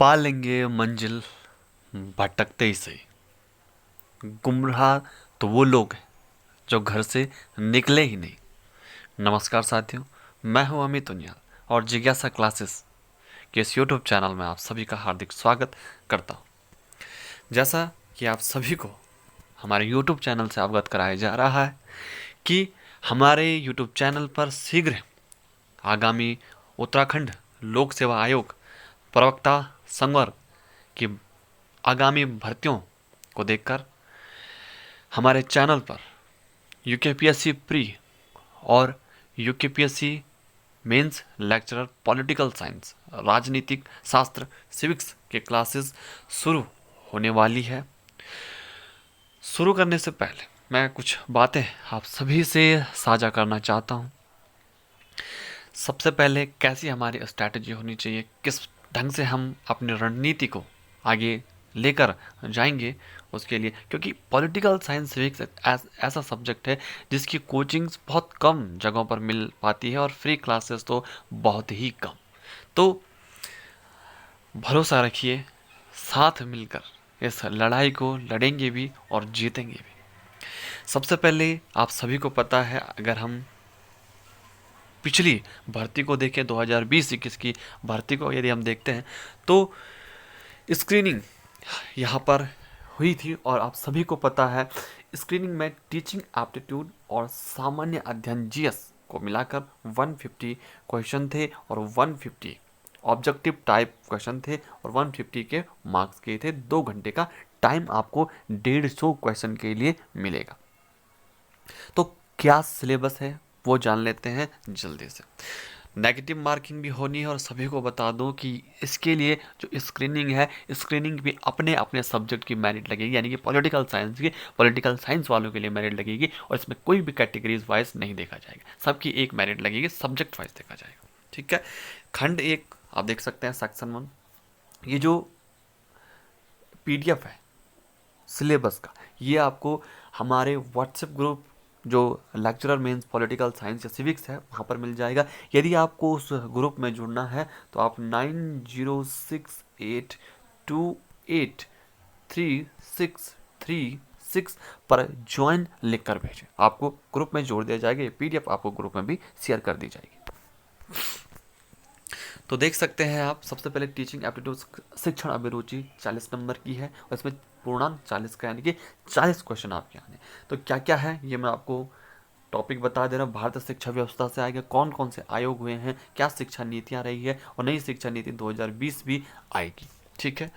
पा लेंगे मंजिल भटकते ही सही। गुमराह तो वो लोग हैं जो घर से निकले ही नहीं। नमस्कार साथियों, मैं हूं अमित उनियाल और जिज्ञासा क्लासेस के इस यूट्यूब चैनल में आप सभी का हार्दिक स्वागत करता हूं। जैसा कि आप सभी को हमारे यूट्यूब चैनल से अवगत कराया जा रहा है कि हमारे यूट्यूब चैनल पर शीघ्र आगामी उत्तराखंड लोक सेवा आयोग प्रवक्ता संवर्ग की आगामी भर्तियों को देखकर हमारे चैनल पर यूकेपीएससी प्री और UKPSC mains lecturer political science राजनीतिक शास्त्र सिविक्स के क्लासेस शुरू होने वाली है। शुरू करने से पहले मैं कुछ बातें आप सभी से साझा करना चाहता हूं। सबसे पहले कैसी हमारी स्ट्रैटेजी होनी चाहिए, किस ढंग से हम अपनी रणनीति को आगे लेकर जाएंगे उसके लिए, क्योंकि पॉलिटिकल साइंस सिविक्स ऐसा सब्जेक्ट है जिसकी कोचिंग्स बहुत कम जगहों पर मिल पाती है और फ्री क्लासेस तो बहुत ही कम। तो भरोसा रखिए, साथ मिलकर इस लड़ाई को लड़ेंगे भी और जीतेंगे भी। सबसे पहले आप सभी को पता है, अगर हम पिछली भर्ती को देखें 2020-21 की भर्ती को यदि हम देखते हैं तो स्क्रीनिंग यहाँ पर हुई थी और आप सभी को पता है स्क्रीनिंग में टीचिंग एप्टीट्यूड और सामान्य अध्ययन जीएस को मिलाकर 150 क्वेश्चन थे और 150 ऑब्जेक्टिव टाइप क्वेश्चन थे और 150 के मार्क्स के थे। 2 घंटे का टाइम आपको 150 क्वेश्चन के लिए मिलेगा। तो क्या सिलेबस है वो जान लेते हैं जल्दी से। नेगेटिव मार्किंग भी होनी है और सभी को बता दूं कि इसके लिए जो स्क्रीनिंग है, स्क्रीनिंग भी अपने अपने सब्जेक्ट की मेरिट लगेगी, यानी कि पॉलिटिकल साइंस वालों के लिए मेरिट लगेगी और इसमें कोई भी कैटेगरीज वाइज नहीं देखा जाएगा, सबकी एक मेरिट लगेगी, सब्जेक्ट वाइज देखा जाएगा। ठीक है। खंड 1 आप देख सकते हैं, सेक्शन 1, ये जो पीडीएफ है सिलेबस का, ये आपको हमारे व्हाट्सएप ग्रुप जो लेक्चरर मेंस पॉलिटिकल साइंस या सिविक्स है वहाँ पर मिल जाएगा। यदि आपको उस ग्रुप में जुड़ना है तो आप 9068283636 पर ज्वाइन लिख कर भेजें, आपको ग्रुप में जोड़ दिया जाएगा। ये पीडीएफ आपको ग्रुप में भी शेयर कर दी जाएगी। तो देख सकते हैं आप, सबसे पहले टीचिंग एप्टीट्यूड शिक्षण अभिरुचि 40 नंबर की है और इसमें पूर्णांक 40 का, यानी कि 40 क्वेश्चन आपके आने। तो क्या क्या है ये मैं आपको टॉपिक बता दे रहा हूँ। भारतीय शिक्षा व्यवस्था से आएगा, कौन कौन से आयोग हुए हैं, क्या शिक्षा नीतियाँ रही है और नई शिक्षा नीति 2020 भी आएगी। ठीक है।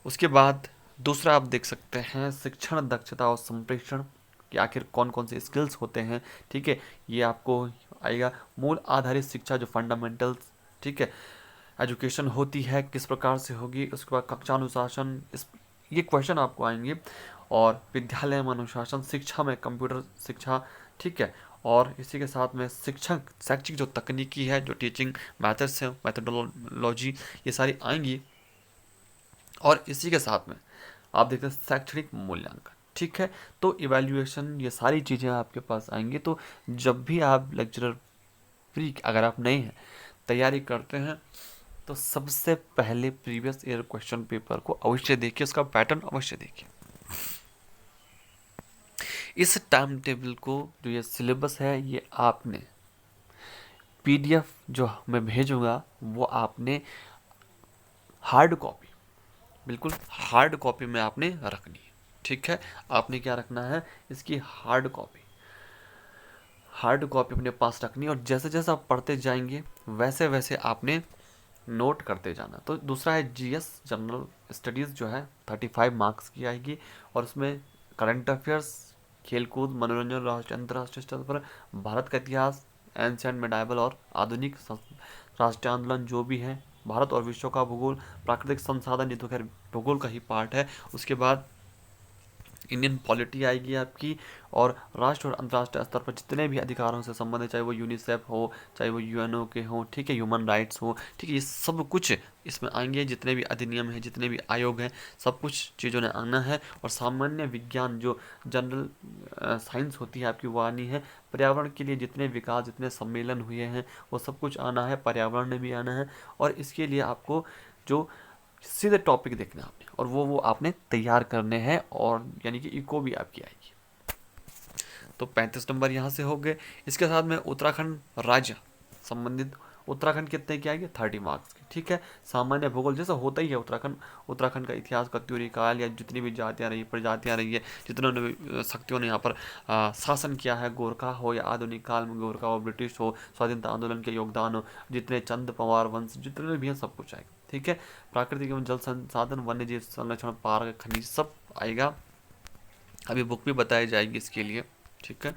उसके बाद दूसरा आप देख सकते हैं शिक्षण दक्षता और संप्रेषण कि आखिर कौन कौन से स्किल्स होते हैं। ठीक है, ये आपको आएगा। मूल आधारित शिक्षा जो फंडामेंटल्स, ठीक है, एजुकेशन होती है किस प्रकार से होगी। उसके बाद कक्षा अनुशासन, इस ये क्वेश्चन आपको आएंगे। और विद्यालय में अनुशासन, शिक्षा में कंप्यूटर शिक्षा, ठीक है। और इसी के साथ में शैक्षिक जो तकनीकी है, जो टीचिंग मैथड्स है, मेथडोलॉजी, ये सारी आएंगी। और इसी के साथ में आप देखते हैं शैक्षणिक मूल्यांकन। ठीक है, तो इवैल्यूएशन, ये सारी चीज़ें आपके पास आएंगी। तो जब भी आप लेक्चरर प्री अगर आप नए हैं, तैयारी करते हैं, तो सबसे पहले प्रीवियस ईयर क्वेश्चन पेपर को अवश्य देखिए, उसका पैटर्न अवश्य देखिए। इस टाइम टेबल को, जो ये सिलेबस है, ये आपने पीडीएफ जो मैं भेजूंगा वो आपने हार्ड कॉपी, बिल्कुल हार्ड कॉपी में आपने रखनी है। ठीक है, आपने क्या रखना है, इसकी हार्ड कॉपी अपने पास रखनी है और जैसे जैसे आप पढ़ते जाएंगे वैसे वैसे आपने नोट करते जाना। तो दूसरा है जीएस जनरल स्टडीज़, जो है 35 मार्क्स की आएगी और उसमें करंट अफेयर्स, खेलकूद, मनोरंजन, राष्ट्रीय अंतर्राष्ट्रीय स्तर पर भारत का इतिहास, एंशियंट मेडाइवल और आधुनिक राष्ट्रीय आंदोलन जो भी है, भारत और विश्व का भूगोल, प्राकृतिक संसाधन, ये तो खैर भूगोल का ही पार्ट है। उसके बाद इंडियन पॉलिटी आएगी आपकी, और राष्ट्र और अंतर्राष्ट्रीय स्तर पर जितने भी अधिकारों से संबंधित, चाहे वो यूनिसेफ हो, चाहे वो यूएनओ के हो, ठीक है, ह्यूमन राइट्स हो, ठीक है, ये सब कुछ इसमें आएंगे। जितने भी अधिनियम हैं, जितने भी आयोग हैं, सब कुछ चीज़ों ने आना है। और सामान्य विज्ञान जो जनरल साइंस होती है आपकी, वो आनी है। पर्यावरण के लिए जितने विकास, जितने सम्मेलन हुए हैं, वो सब कुछ आना है, पर्यावरण ने भी आना है। और इसके लिए आपको जो सीधे टॉपिक देखना है आपने, और वो आपने तैयार करने हैं, और यानी कि इको भी आपकी आएगी। तो 35 नंबर यहाँ से हो गए। इसके साथ में उत्तराखंड राज्य संबंधित उत्तराखंड कितने की आएगी, 30 मार्क्स की। ठीक है, सामान्य भूगोल जैसा होता ही है उत्तराखंड। उत्तराखंड का इतिहास, कत्यूरी काल, या जितनी भी जातियाँ रही, प्रजातियाँ रही है, जितनों ने शक्तियों ने यहाँ पर शासन किया है, गोरखा हो या आधुनिक काल में गोरखा हो, ब्रिटिश हो, स्वाधीनता आंदोलन के योगदान हो, जितने चंद पवार वंश जितने भी हैं, सब कुछ आएगा। ठीक है, प्राकृतिक एवं जल संसाधन, वन्य जीव संरक्षण, पार्क, खनिज, सब आएगा। अभी बुक भी बताई जाएगी इसके लिए। ठीक है,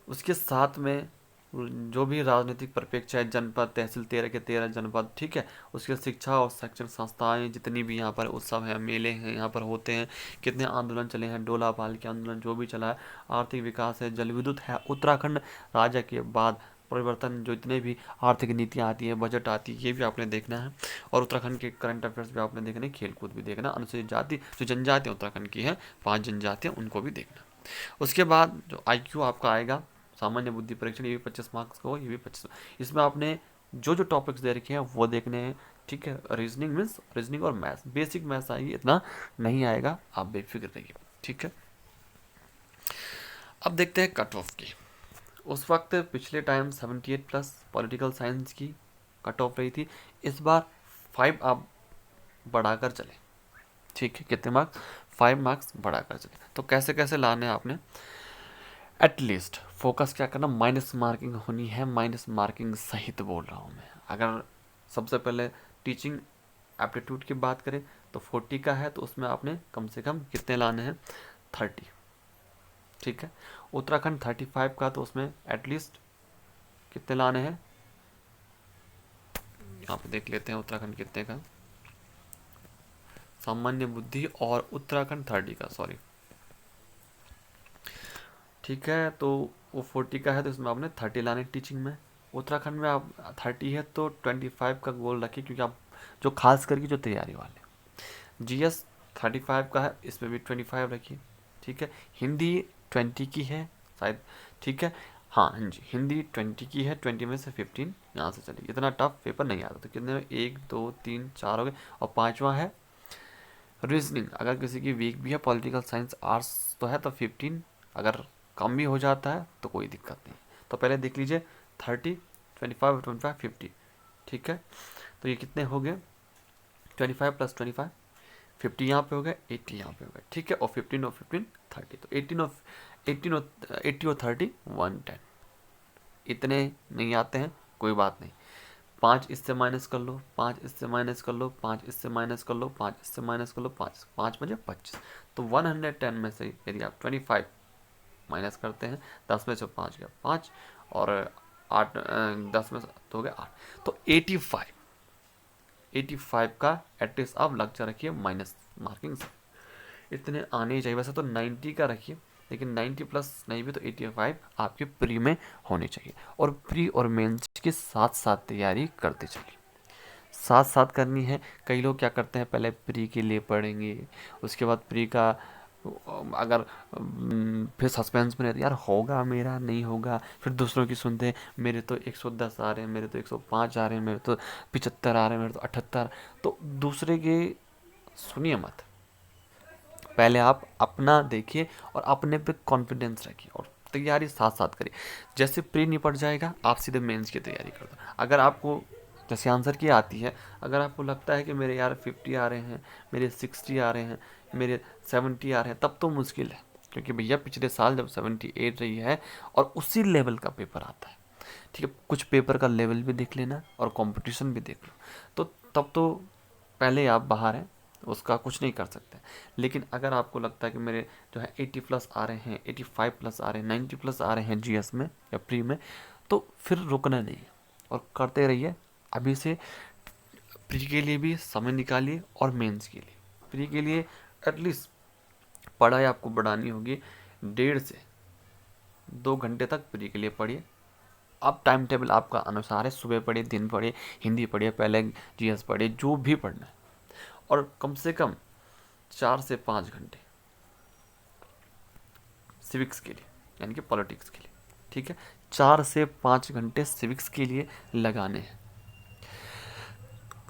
उसके साथ में जो भी राजनीतिक परिप्रेक्ष्य है, जनपद, तहसील, 13 के 13 जनपद। ठीक है, उसके शिक्षा और शैक्षणिक संस्थाएं, जितनी भी यहाँ पर उत्सव हैं, मेले हैं, यहाँ पर होते हैं, कितने आंदोलन चले हैं, डोला पाल के आंदोलन जो भी चला है, आर्थिक विकास है, जल विद्युत है। उत्तराखंड राज्य के बाद परिवर्तन, जो इतने भी आर्थिक नीतियाँ आती है, बजट आती है, ये भी आपने देखना है। और उत्तराखंड के करंट अफेयर्स भी आपने देखने, खेल कूद भी देखना, अनुसूचित जाति जो जनजातियाँ उत्तराखंड की हैं, 5 जनजातियाँ, उनको भी देखना। उसके बाद जो IQ आपका आएगा, सामान्य बुद्धि परीक्षण, ये भी 25 मार्क्स का हो, ये भी 25। इसमें आपने जो जो टॉपिक्स दे रखे हैं वो देखने हैं। ठीक है, रीजनिंग मीन्स रीजनिंग और मैथ्स, बेसिक मैथ्स आएगी, इतना नहीं आएगा, आप बेफिक्र रहिए। ठीक है, अब देखते हैं कट ऑफ की। उस वक्त पिछले टाइम 78 प्लस पॉलिटिकल साइंस की कट ऑफ रही थी, इस बार 5 आप बढ़ाकर चले। ठीक है, कितने मार्क्स, 5 मार्क्स बढ़ाकर चले। तो कैसे कैसे लाने हैं आपने, एटलीस्ट फोकस क्या करना, माइनस मार्किंग होनी है, माइनस मार्किंग सहित बोल रहा हूँ मैं। अगर सबसे पहले टीचिंग एप्टीट्यूड की बात करें तो 40 का है, तो उसमें आपने कम से कम कितने लाने हैं, 30। ठीक है, उत्तराखंड 35 का, तो उसमें एटलीस्ट कितने लाने हैं, यहाँ पे देख लेते हैं उत्तराखंड कितने का, सामान्य बुद्धि और उत्तराखंड 30 का, सॉरी। ठीक है, तो वो 40 का है, तो इसमें आपने 30 लाने टीचिंग में। उत्तराखंड में आप 30 है तो 25 का गोल रखिए, क्योंकि आप जो खास करके जो तैयारी वाले। GS 35 का है, इसमें भी 25 रखिए। ठीक है, हिंदी 20 की है शायद। ठीक है, हाँ जी, हिंदी 20 की है, 20 में से 15 यहाँ से चलिए। इतना टफ पेपर नहीं आता, तो कितने में 1 2 3 4 हो गए। और 5वां है रीजनिंग, अगर किसी की वीक भी है, पॉलिटिकल साइंस आर्ट्स तो है, तो 15, अगर कम भी हो जाता है तो कोई दिक्कत नहीं। तो पहले देख लीजिए 30, 25, 25, 50। ठीक है, तो ये कितने हो गए, 25 प्लस 25, 50 यहाँ पे हो गए, 80 यहाँ पे हो गए। ठीक है, और 15 और 15 30, तो 18 और 80 और 30 110। इतने नहीं आते हैं, कोई बात नहीं, 5 इससे माइनस कर लो, 5 इससे माइनस कर लो, 5 इससे माइनस कर लो, 5 इससे माइनस कर लो, 5 5 बजे 25। तो 110 में से यदि आप 25 माइनस करते हैं, 10 में से 5 गया 5, और 8 10 में से तो हो गया 8, तो 85 का एटलीस्ट आप लक्ष्य रखिए माइनस मार्किंग से। इतने आने ही चाहिए। वैसे तो 90 का रखिए, लेकिन 90 प्लस नहीं भी तो 85 आपके प्री में होने चाहिए। और प्री और मेंस के साथ साथ तैयारी करते चलिए, साथ साथ करनी है। कई लोग क्या करते हैं, पहले प्री के लिए पढ़ेंगे, उसके बाद प्री का अगर फिर सस्पेंस में रहते यार होगा मेरा नहीं होगा, फिर दूसरों की सुनते हैं, मेरे तो 110 आ रहे हैं, मेरे तो 105 आ रहे हैं, मेरे तो 75 आ रहे हैं, मेरे तो 78। तो दूसरे के सुनिए मत, पहले आप अपना देखिए और अपने पे कॉन्फिडेंस रखिए, और तैयारी साथ साथ करिए। जैसे प्री निपट जाएगा, आप सीधे मेंस की तैयारी कर दो। अगर आपको जैसे आंसर की आती है, अगर आपको लगता है कि मेरे यार 50 आ रहे हैं, मेरे 60 आ रहे हैं, मेरे 70 आ रहे हैं, तब तो मुश्किल है, क्योंकि भैया पिछले साल जब 78 रही है और उसी लेवल का पेपर आता है। ठीक है, कुछ पेपर का लेवल भी देख लेना और कंपटीशन भी देख लो, तो तब तो पहले आप बाहर हैं, उसका कुछ नहीं कर सकते। लेकिन अगर आपको लगता है कि मेरे जो है 80 प्लस आ रहे हैं, 85 प्लस आ रहे हैं, 90 प्लस आ रहे हैं GS में या प्री में, तो फिर रुकना नहीं है और करते रहिए। अभी से प्री के लिए भी समय निकालिए और मेंस के लिए। प्री के लिए एटलीस्ट पढ़ाई आपको बढ़ानी होगी, 1.5 से 2 घंटे तक प्री के लिए पढ़िए। अब टाइम टेबल आपका अनुसार है, सुबह पढ़िए, दिन पढ़िए, हिंदी पढ़िए, पहले GS पढ़िए, जो भी पढ़ना है। और कम से कम 4 से 5 घंटे सिविक्स के लिए, यानी कि पॉलिटिक्स के लिए। ठीक है, 4 से 5 घंटे सिविक्स के लिए लगाने हैं।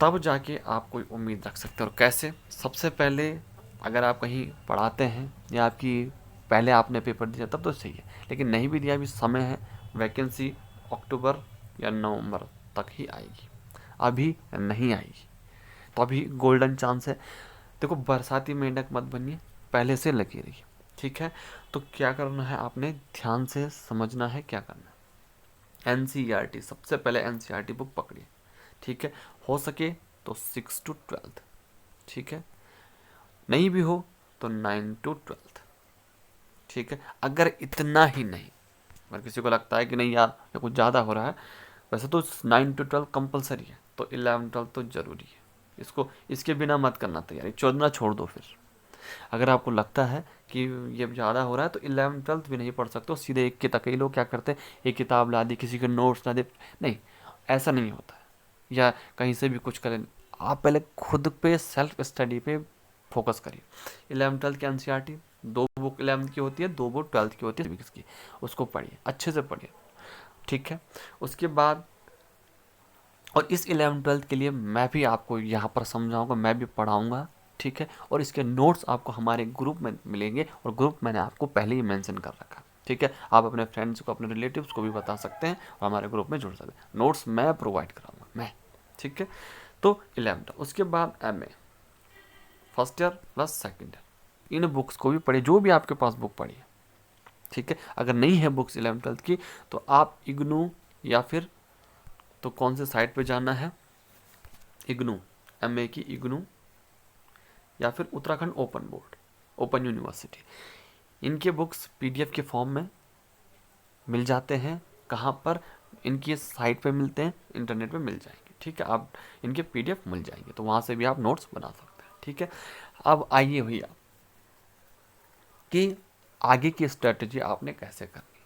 तब जाके आप कोई उम्मीद रख सकते हो। और कैसे? सबसे पहले अगर आप कहीं पढ़ाते हैं या आपकी पहले आपने पेपर दिया तब तो सही है, लेकिन नहीं भी दिया, अभी समय है, वैकेंसी अक्टूबर या नवंबर तक ही आएगी, अभी नहीं आएगी, तो अभी गोल्डन चांस है। देखो, बरसाती मेंढक मत बनिए, पहले से लगी रहिए, ठीक है। तो क्या करना है, आपने ध्यान से समझना है क्या करना है। एनसीईआरटी, सबसे पहले एनसीईआरटी बुक पकड़िए, ठीक है। हो सके तो 6 to 12, ठीक है। नहीं भी हो तो 9 to 12, ठीक है। अगर इतना ही नहीं, अगर किसी को लगता है कि नहीं यार ये कुछ ज़्यादा हो रहा है, वैसे तो 9 to 12 कंपलसरी है, तो 11 12 तो ज़रूरी है। इसको इसके बिना मत करना तैयारी, चौदना छोड़ दो फिर। अगर आपको लगता है कि ये ज़्यादा हो रहा है तो 11 12 भी नहीं पढ़ सकते हो, सीधे एक किताब, कई लोग क्या करते हैं एक किताब ला दी, किसी के नोट्स ला दे, नहीं, ऐसा नहीं होता है। या कहीं से भी कुछ करें, आप पहले खुद पे सेल्फ स्टडी पे फोकस करिए। 11 12 की एनसीईआरटी, 2 बुक 11th की होती है, 2 बुक 12th की होती है civics की, उसको पढ़िए, अच्छे से पढ़िए, ठीक है। उसके बाद, और इस 11 12 के लिए मैं भी आपको यहाँ पर समझाऊंगा, मैं भी पढ़ाऊंगा, ठीक है। और इसके नोट्स आपको हमारे ग्रुप में मिलेंगे, और ग्रुप मैंने आपको पहले ही मेंशन कर रखा, ठीक है। आप अपने फ्रेंड्स को, अपने रिलेटिव्स को भी बता सकते हैं और हमारे ग्रुप में जुड़ सकते हैं। नोट्स मैं प्रोवाइड कराऊंगा, मैं, ठीक है। तो 11, उसके बाद MA first year plus second year, इन बुक्स को भी पढ़िए, जो भी आपके पास बुक पढ़िए, ठीक है। अगर नहीं है बुक्स 11 12 की, तो आप इग्नू या फिर, तो कौन से साइट पे जाना है, इग्नू, MA की इग्नू, या फिर Uttarakhand open board, open university, इनके बुक्स PDF के फॉर्म में मिल जाते हैं। कहाँ पर? इनकी साइट पे मिलते हैं, इंटरनेट पे मिल जाएंगे, ठीक है। आप इनके PDF मिल जाएंगे, तो वहाँ से भी आप नोट्स बना सकते हैं, ठीक है। अब आइए भैया कि आगे की स्ट्रेटजी आपने कैसे करनी,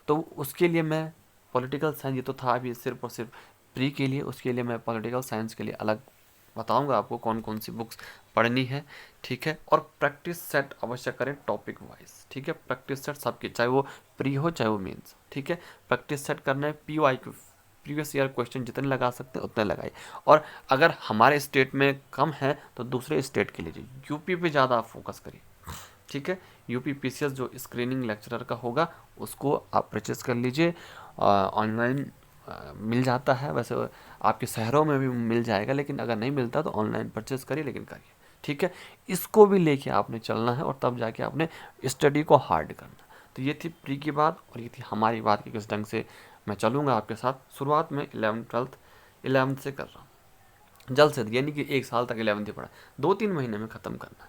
तो उसके लिए मैं पॉलिटिकल साइंस, ये तो था अभी सिर्फ और सिर्फ प्री के लिए, उसके लिए मैं पॉलिटिकल साइंस के लिए अलग बताऊंगा आपको कौन कौन सी बुक्स पढ़नी है, ठीक है। और प्रैक्टिस सेट अवश्य करें टॉपिक वाइज, ठीक है। प्रैक्टिस सेट सबके, चाहे वो प्री हो चाहे वो मेंस, ठीक है। प्रैक्टिस सेट करना है, PYQ, प्रीवियस ईयर क्वेश्चन जितने लगा सकते हैं उतने लगाइए। और अगर हमारे स्टेट में कम है तो दूसरे स्टेट के लीजिए, यूपी पे ज़्यादा आप फोकस करिए, ठीक है। यूपी PCS जो स्क्रीनिंग लेक्चरर का होगा उसको आप परचेज कर लीजिए, ऑनलाइन मिल जाता है, वैसे आपके शहरों में भी मिल जाएगा, लेकिन अगर नहीं मिलता तो ऑनलाइन परचेज करिए, लेकिन करिए, ठीक है। इसको भी लेके आपने चलना है, और तब जाके आपने स्टडी को हार्ड करना। तो ये थी प्री की बात, और ये थी हमारी बात कि किस ढंग से मैं चलूँगा आपके साथ। शुरुआत में 11 12 11th से कर रहा हूँ, जल्द से, यानी कि 1 साल तक 11th ही पढ़ा, 2 3 महीने में ख़त्म करना,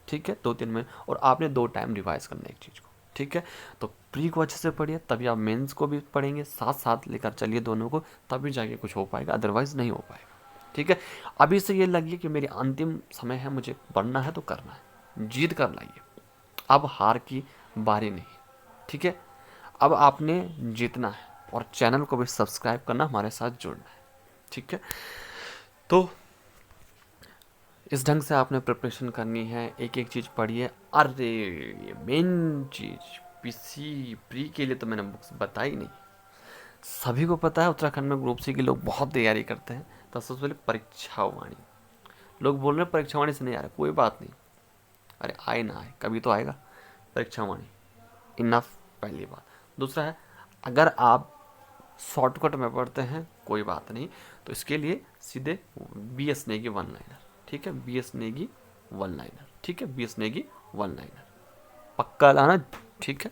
ठीक है, 2 3 महीने, और आपने 2 टाइम रिवाइज करना एक चीज़ को, ठीक है। तो प्री को अच्छे से पढ़िए, तभी आप मेंस को भी पढ़ेंगे, साथ साथ लेकर चलिए दोनों को, तभी जाके कुछ हो पाएगा, अदरवाइज नहीं हो पाएगा, ठीक है। अभी से ये लगिए कि मेरी अंतिम समय है, मुझे बढ़ना है तो करना है, जीत कर लाइए, अब हार की बारी नहीं, ठीक है। अब आपने जीतना है, और चैनल को भी सब्सक्राइब करना, हमारे साथ जुड़ना है, ठीक है। तो इस ढंग से आपने प्रिपरेशन करनी है, एक एक चीज़ पढ़िए। अरे ये मेन चीज़, पीसी प्री के लिए तो मैंने बुक्स बताई नहीं, सभी को पता है उत्तराखंड में ग्रुप C के लोग बहुत तैयारी करते हैं। तो सबसे पहले परीक्षा वाणी, लोग बोल रहे हैं परीक्षा वाणी से नहीं आ रहा, कोई बात नहीं, अरे आए ना आए कभी तो आएगा, परीक्षा वाणी इनफ, पहली बात। दूसरा है, अगर आप शॉर्टकट में पढ़ते हैं कोई बात नहीं, तो इसके लिए सीधे BS नेगी 1 लाइनर, ठीक है, BS नेगी 1 लाइनर, ठीक है, BS नेगी 1 लाइनर पक्का लाना, ठीक है।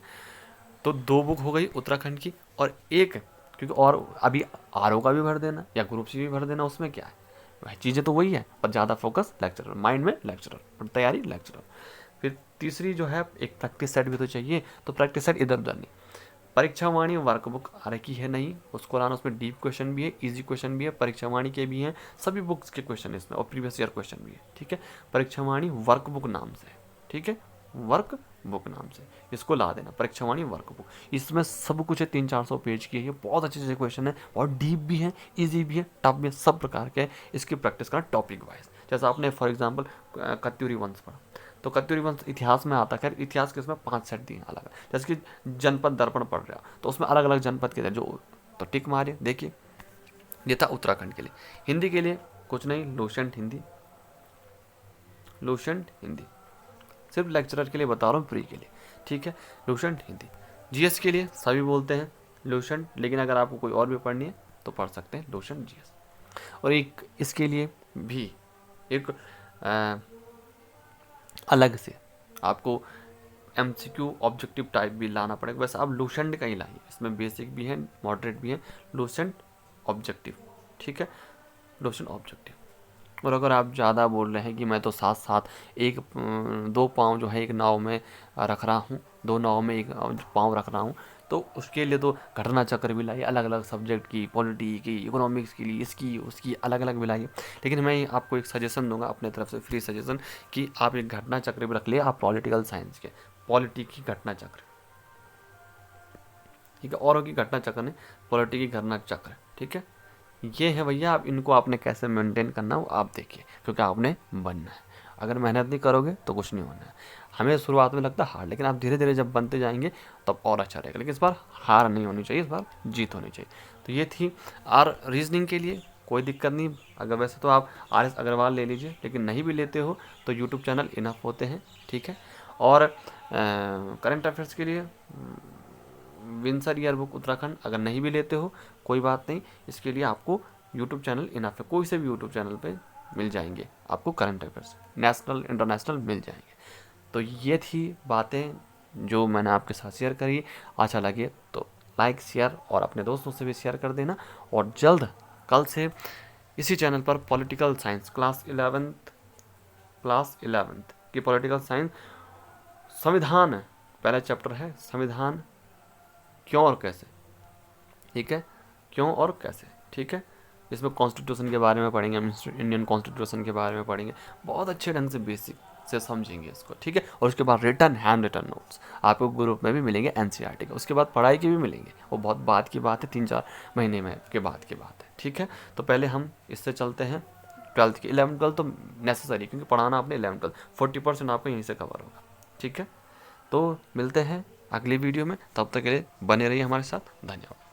तो 2 बुक हो गई उत्तराखंड की, और एक, क्योंकि और अभी RO का भी भर देना या ग्रुप C भी भर देना, उसमें क्या है, वह चीज़ें तो वही है, पर ज़्यादा फोकस लेक्चरर, माइंड में लेक्चरर, पर तैयारी लेक्चरर। फिर तीसरी जो है, एक प्रैक्टिस सेट भी तो चाहिए, तो प्रैक्टिस सेट इधर उधर नहीं, परीक्षा वाणी वर्कबुक आ रखी है नहीं, उसको लाना, उसमें डीप क्वेश्चन भी है, इजी क्वेश्चन भी है, परीक्षा वाणी के भी हैं, सभी बुक्स के क्वेश्चन है इसमें, और प्रीवियस ईयर क्वेश्चन भी है, ठीक है। परीक्षा वाणी वर्कबुक नाम से, ठीक है, वर्क बुक नाम से इसको ला देना, परीक्षा वाणी वर्क बुक, इसमें सब कुछ है, 300 400 पेज की है, ये बहुत अच्छे अच्छे क्वेश्चन है, और डीप भी है, इजी भी है, टफ भी है, सब प्रकार के, इसकी प्रैक्टिस करना टॉपिक वाइज। जैसा आपने फॉर एग्जाम्पल कत्यूरी वंश पढ़ा, तो कत्यूरी वंश इतिहास में आता, खैर इतिहास के इसमें 5 सेट दिए अलग, जैसे कि जनपद दर्पण पढ़ रहा, तो उसमें अलग अलग जनपद के जो, तो टिक मारे देखिए, ये था उत्तराखंड के लिए। हिंदी के लिए कुछ नहीं, लूसेंट हिंदी, लूसेंट हिंदी, सिर्फ लेक्चरर के लिए बता रहा हूँ, प्री के लिए, ठीक है। लूसेंट हिंदी। जीएस के लिए सभी बोलते हैं लूसेंट, लेकिन अगर आपको कोई और भी पढ़नी है तो पढ़ सकते हैं लूसेंट जीएस। और एक इसके लिए भी एक अलग से आपको एमसीक्यू ऑब्जेक्टिव टाइप भी लाना पड़ेगा। वैसे आप लूसेंट का ही लाइए, इसमें बेसिक भी है, मॉडरेट भी है, लूसेंट ऑब्जेक्टिव, ठीक है, लूसेंट ऑब्जेक्टिव। और अगर आप ज़्यादा बोल रहे हैं कि मैं तो साथ साथ एक 2 पाँव जो है एक नाव में रख रहा हूँ, 2 नाव में एक पाँव रख रहा हूँ, तो उसके लिए तो घटना चक्र भी लाइए, अलग अलग सब्जेक्ट की, पॉलिटी की, इकोनॉमिक्स के लिए, इसकी उसकी अलग अलग भी लाइए। लेकिन मैं आपको एक सजेशन दूंगा अपने तरफ से, फ्री सजेशन, कि आप एक घटना चक्र भी रख लिए, आप पॉलिटिकल साइंस के, पॉलिटी की घटना चक्र, ठीक है, औरों की घटना चक्र नहीं, पॉलिटी की घटना चक्र, ठीक है। ये है भैया, आप इनको आपने कैसे मेंटेन करना हो आप देखिए, क्योंकि आपने बनना है। अगर मेहनत नहीं करोगे तो कुछ नहीं होना है। हमें शुरुआत में लगता है हार, लेकिन आप धीरे धीरे जब बनते जाएंगे तब और अच्छा रहेगा। लेकिन इस बार हार नहीं होनी चाहिए, इस बार जीत होनी चाहिए। तो ये थी। और रीजनिंग के लिए कोई दिक्कत नहीं, अगर वैसे तो आप RS अग्रवाल ले लीजिए, लेकिन नहीं भी लेते हो तो यूट्यूब चैनल इनफ होते हैं, ठीक है। और करंट अफेयर्स के लिए विंसर ईयर बुक उत्तराखंड अगर नहीं भी लेते हो कोई बात नहीं, इसके लिए आपको यूट्यूब चैनल इनफ है, कोई से भी यूट्यूब चैनल पे मिल जाएंगे आपको करंट अफेयर्स, नेशनल इंटरनेशनल मिल जाएंगे। तो ये थी बातें जो मैंने आपके साथ शेयर करी। अच्छा लगे तो लाइक शेयर और अपने दोस्तों से भी शेयर कर देना। और जल्द कल से इसी चैनल पर पॉलिटिकल साइंस क्लास 11th की पॉलिटिकल साइंस संविधान, पहला चैप्टर है संविधान क्यों और कैसे, ठीक है, क्यों और कैसे, ठीक है। इसमें कॉन्स्टिट्यूशन के बारे में पढ़ेंगे, हम इंडियन कॉन्स्टिट्यूशन के बारे में पढ़ेंगे, बहुत अच्छे ढंग से बेसिक से समझेंगे इसको, ठीक है। और उसके बाद रिटर्न हैंड रिटर्न नोट्स आपको ग्रुप में भी मिलेंगे एनसीईआरटी के, उसके बाद पढ़ाई के भी मिलेंगे, वो बहुत बाद की बात है, 3-4 महीने में के बाद की बात है, ठीक है। तो पहले हम इससे चलते हैं 12th की। 11th-12th तो नेसेसरी, क्योंकि पढ़ाना आपने 11th-12th 40% आपको यहीं से कवर होगा, ठीक है। तो मिलते हैं अगली वीडियो में, तब तक के लिए बने रहिए हमारे साथ, धन्यवाद।